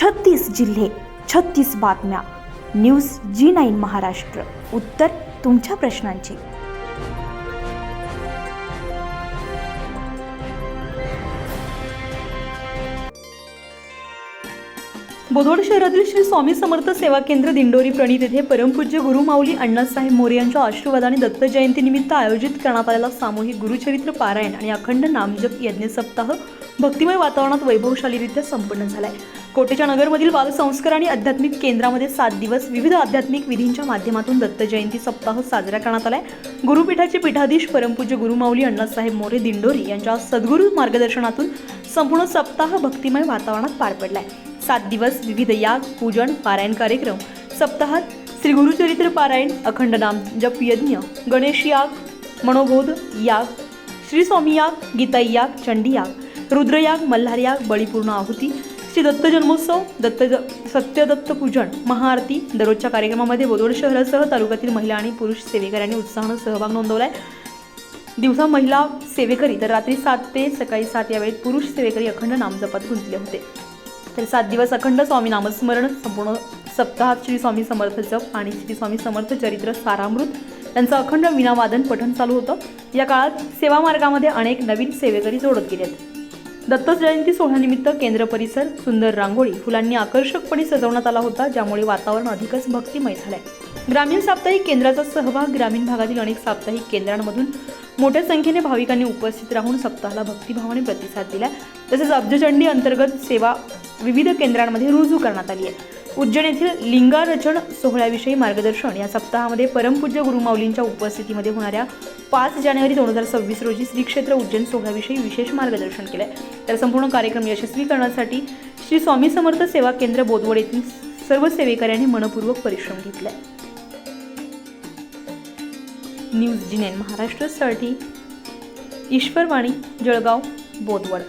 36 जिल्हे, 36 बातम्या. News G9 Maharashtra. उत्तर तुमच्या प्रश्नांची. बोदवड शहरातील श्री स्वामी समर्थ सेवा केंद्र दिंडोरी प्रणित येथे परमपूज्य गुरुमाऊली अण्णासाहेब मोरे यांच्या आशीर्वादाने दत्त जयंतीनिमित्त आयोजित करण्यात आलेला सामूहिक गुरुचरित्र पारायण आणि अखंड नामजप यज्ञ सप्ताह भक्तिमय वातावरणात वैभवशालीरित्या संपन्न झालाय. कोटेच्या नगरमधील बालसंस्कार आणि आध्यात्मिक केंद्रामध्ये 7 दिवस विविध आध्यात्मिक विधींच्या माध्यमातून दत्त जयंती सप्ताह साजरा करण्यात आलाय. गुरुपीठाचे पीठाधीश परमपूज्य गुरुमाऊली अण्णासाहेब मोरे दिंडोरी यांच्या सद्गुरू मार्गदर्शनातून संपूर्ण सप्ताह भक्तिमय वातावरणात पार पडलाय. 7 दिवस विविध याग, पूजन, पारायण कार्यक्रम. सप्ताहात श्री गुरुचरित्र पारायण, अखंड नाम जप यज्ञ, गणेश याग, मनोबोध याग, श्री स्वामी याग, गीताई याग, चंडी याग, रुद्रयाग, मल्हार याग, बळीपूर्ण आहुती, श्री दत्त जन्मोत्सव, सत्यदत्त पूजन, महाआरती. दररोजच्या कार्यक्रमामध्ये बोदवड शहरासह तालुक्यातील महिला आणि पुरुष सेवेकऱ्यांनी उत्साहाने सहभाग नोंदवलाय. दिवसा महिला सेवेकरी तर रात्री 7 ते सकाळी 7 या वेळेत पुरुष सेवेकरी अखंड नामजपात गुंतले होते. तर 7 दिवस अखंड स्वामी नामस्मरण. संपूर्ण सप्ताहात श्री स्वामी समर्थ जप आणि श्री स्वामी समर्थ चरित्र सारामृत यांचं अखंड वीणावादन पठण चालू होतं. या काळात सेवा मार्गामध्ये अनेक नवीन सेवेकरी जोडत गेलेत. दत्त जयंती सोहळ्यानिमित्त केंद्र परिसर सुंदर रांगोळी फुलांनी आकर्षकपणे सजवण्यात आला होता, ज्यामुळे वातावरण अधिकच भक्तिमय झालंय. ग्रामीण साप्ताहिक केंद्राचा सहभाग. ग्रामीण भागातील अनेक साप्ताहिक केंद्रांमधून मोठ्या संख्येने भाविकांनी उपस्थित राहून सप्ताहाला भक्तिभावाने प्रतिसाद दिला. तसेच अब्जचंडी अंतर्गत सेवा विविध केंद्रांमध्ये रुजू करण्यात आली आहे. उज्जैन येथील लिंगारचन सोहळ्याविषयी मार्गदर्शन या सप्ताहामध्ये परमपूज्य गुरुमाऊलींच्या उपस्थितीमध्ये होणाऱ्या 5 जानेवारी 2026 रोजी श्री क्षेत्र उज्जैन सोहळ्याविषयी विशेष मार्गदर्शन केलंय. तर संपूर्ण कार्यक्रम यशस्वी करण्यासाठी श्री स्वामी समर्थ सेवा केंद्र बोदवड येथील सर्व सेवेकऱ्यांनी मनपूर्वक परिश्रम घेतलाय. न्यूज G9 महाराष्ट्रासाठी ईश्वरवाणी, जळगाव, बोदवड.